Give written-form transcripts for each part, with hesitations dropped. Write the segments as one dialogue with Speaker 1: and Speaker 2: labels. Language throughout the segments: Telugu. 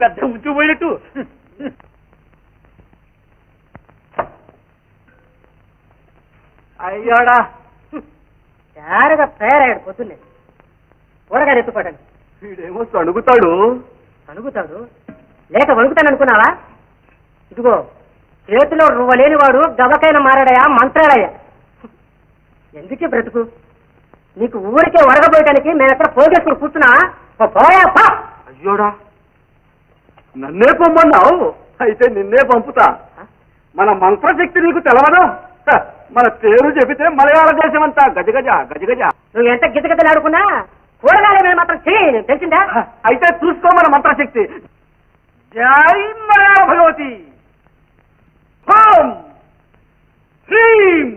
Speaker 1: పెద్ద ఉచ్చిపోయినట్టు.
Speaker 2: అయ్యోడా తయారుగా తయారయ్యాడు పొద్దున్నే కూరగాయలు ఎత్తుకోవడానికి.
Speaker 1: వీడేమో అడుగుతాడు
Speaker 2: అడుగుతాడు లేక వణుకుతాను అనుకున్నావా? ఇదిగో చేతిలో రువ్వలేనివాడు గబకైన మారాడయా మంత్రాడయ్యా. ఎందుకే బ్రతుకు నీకు ఊరికే వరగబోయటానికి మేము ఎక్కడ పోగేసుకుని కూర్చున్నావా? పోయా.
Speaker 1: అయ్యోడా నన్నే పొమ్మన్నావు, అయితే నిన్నే పంపుతా. మన మంత్రశక్తి నీకు తెలవదు. మన పేరు చెబితే మలయాళ దేశం అంతా గజగజ గజగజ.
Speaker 2: నువ్వు ఎంత గిజగజలు ఆడుకున్నా కూరగాయల మీద మాత్రం చేయి, తెలిసిందా?
Speaker 1: అయితే చూసుకో మన మంత్రశక్తి. జై మలయాళ భగవతి. ఓం హ్రీం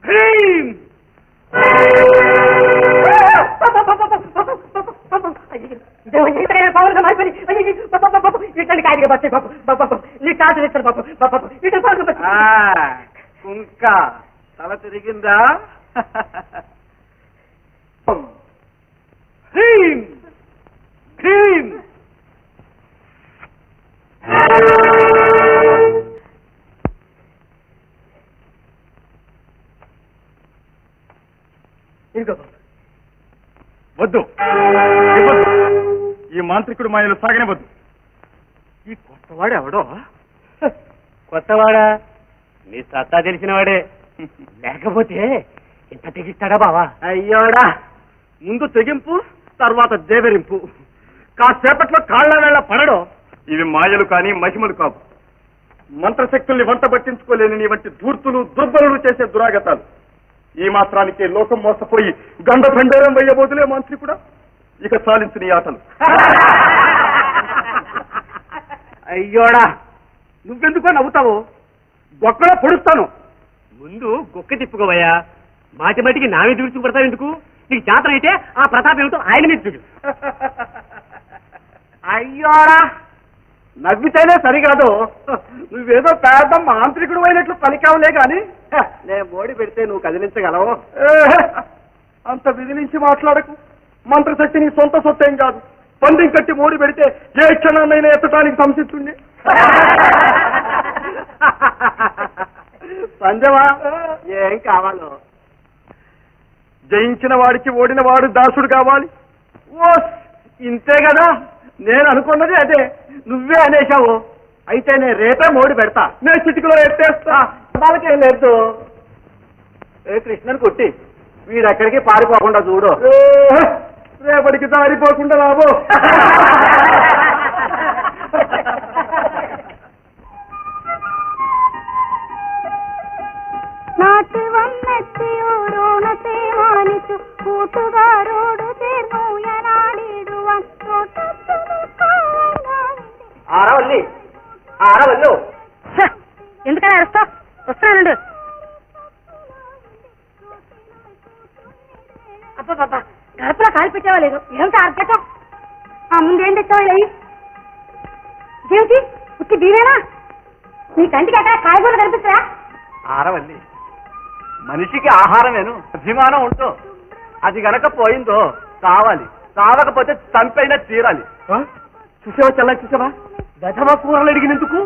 Speaker 1: హ్రీం. కుంక తల తిరిగిందా? హ్రీం హ్రీం.
Speaker 3: వద్దు, ఈ మాంత్రికుడు మాయలు సాగనివద్దు.
Speaker 1: ఈ కొత్తవాడు ఎవడో?
Speaker 2: కొత్తవాడా? నీ సత్తా తెలిసినవాడే, లేకపోతే ఇంత తెగిస్తాడా బావా?
Speaker 1: అయ్యోడా ముందు తెగింపు తర్వాత దేవరింపు. కాసేపట్లో కాళ్ళ వేళ పడడం.
Speaker 3: ఇవి మాయలు కాని మహిమలు కావు. మంత్రశక్తుల్ని వంట పట్టించుకోలేని నీ వంటి ధూర్తులు దుర్బలులు చేసే దురాగతాలు. ఈ మాత్రానికే లోకం మోసపోయి గంధ భండారం వేయబోదులే మాంత్రికుడా. ఇక సాలించు నీ ఆటలు.
Speaker 1: అయ్యోడా నువ్వెందుకో నవ్వుతావు? గొక్కలో పొడుస్తాను.
Speaker 2: ముందు గొక్క తిప్పుకోవయ్యా. మాటి మాటికి నా మీద విరుచుకుపడతావు ఎందుకు? నీకు చేతన అయితే ఆ ప్రతాప్ ఏమిటో ఆయన మీద చూడు.
Speaker 1: అయ్యోడా నవ్వితేనే సరికాదు. నువ్వేదో పెద్ద మాంత్రికుడు అయినట్లు పలికావులే గాని నేను మోడి పెడితే నువ్వు కదిలించగలవు. అంత విదిలించి మాట్లాడకు. మంత్రశక్తి నీ సొంత సొత్తేం కాదు. పందిం కట్టి మోడి పెడితే ఏ క్షణాన్నైనా ఎత్తడానికి సంసిస్తుంది. సంజమా ఏం కావాలో? జయించిన వాడికి ఓడిన వాడు దాసుడు కావాలి. ఓ ఇంతే కదా, నేను అనుకున్నది అదే. నువ్వే అనేశావు. అయితే నేను రేపే మోడి పెడతా. నేను చిటికలో ఎత్తేస్తా. వాళ్ళకేం లేదు. ఏ కృష్ణని కొట్టి వీడెక్కడికి పారిపోకుండా చూడు. రేపటికి దారిపోకుండా రాబో.
Speaker 4: നാട്ടിൽ വന്നെത്തിയോരോണത്തെ മാനിച്ചു കൂട്ടുകാരോട് ചേർന്നു ഞാനാടിടുവാൻ
Speaker 1: ఆరవల్లి ఆరవల్లు.
Speaker 4: ఎందుకని అరుస్తా? వస్తున్నానండి. అబ్బా గడపలో కాలు పెట్టేవా లేదు. ఏమిటో అర్చటం? ముందేం తెచ్చావు? ఇదేమిటి ఉత్తి బీవేనా? నీ కంటికి అక్కడ కాయగూరలు కనిపిస్తాయా?
Speaker 1: ఆరవల్లి మనిషికి ఆహారమేను అభిమానం ఉంటూ అది గనక పోయిందో కావాలి. కావకపోతే చంపైనా తీరాలి. చూసావా చల్ల చూసావా? గజమ కూరలు అడిగినందుకు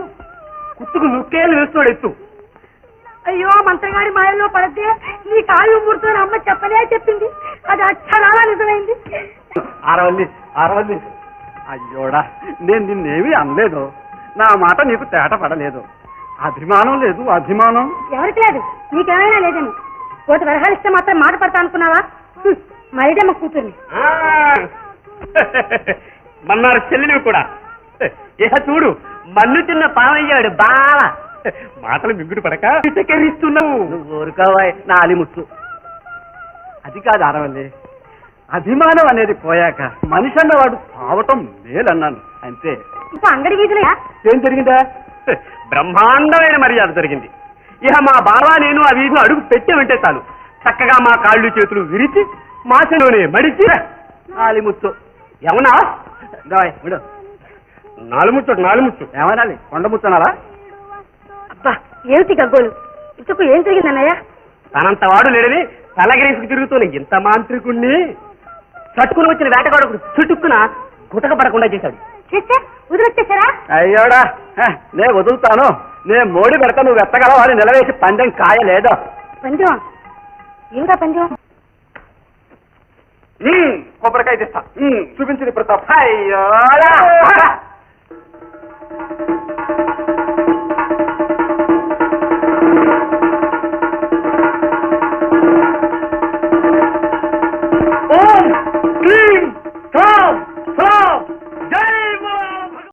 Speaker 1: కుట్టుకు నుక్కేళ్ళు వేస్తాడు ఎత్తు.
Speaker 4: అయ్యో మంత్రగాడి మాయల్లో పడితే నీ కాళ్ళు ఊరుతో అమ్మ చెప్పలే చెప్పింది. అది అక్షరాలా నిజమైంది.
Speaker 1: ఆరవల్లి ఆరవల్లి అయ్యోడా నేను నిన్నేమీ అనలేదు. నా మాట నీకు తేట పడలేదు. అభిమానం లేదు అభిమానం.
Speaker 4: ఎవరికి లేదు? నీకేమైనా లేదని కోటి వరహాలు ఇస్తే మాత్రం మాట పడతా అనుకున్నావా? మరిడమ్మ కూతుర్ని.
Speaker 2: మన్నారు చెల్లెలివి కూడా. ఇక చూడు మన్ను తిన్న పావయ్యాడు బావ. మాటలు మింగుడు పడక చక్కెరిస్తున్నావు.
Speaker 1: నువ్వు ఊరుకోవా నాలిముచ్చు. అది కాదు ఆరవల్లి, అభిమానం అనేది పోయాక మనిషి అన్నవాడు కావటం మేలన్నాను అంతే.
Speaker 4: ఇంకా అంగడి వీధులయా?
Speaker 1: ఏం జరిగిందా?
Speaker 2: బ్రహ్మాండమైన మర్యాద జరిగింది. ఇక మా బావ నేను ఆ వీధిలో అడుగు పెట్టామంటే చాలు చక్కగా మా కాళ్ళు చేతులు విరిచి మాసలోనే మడిచి
Speaker 1: నాలిముచ్చు.
Speaker 2: ఏమన్నా
Speaker 1: నాలుముచ్చు ఏమనాలి? కొండముచ్చనాలా?
Speaker 4: అబ్బా ఏమిటి గగ్గోలు? ఇంతకు ఏం జరిగిందన్నయ్య?
Speaker 2: తనంత వాడు లేడని తలగిరేసుకు తిరుగుతున్న ఇంత మాంత్రికుణ్ణి చట్టుకుని వచ్చిన వేటగాడకుడు చుట్టుక్కున గుటక పడకుండా చేశాడు.
Speaker 4: చేస్తే వదిలొచ్చేసారా?
Speaker 1: అయ్యోడా నే వదులుతాను, నేను మోడి పెడతా, నువ్వు ఎత్తగలవా అని నిలవేసి పందెం కాయలేదో.
Speaker 4: పందెం ఏమిటా పందెం?
Speaker 3: కొబ్బరికాయ తెస్తా. చూపించింది ప్రతాప్.
Speaker 1: అయ్యోడా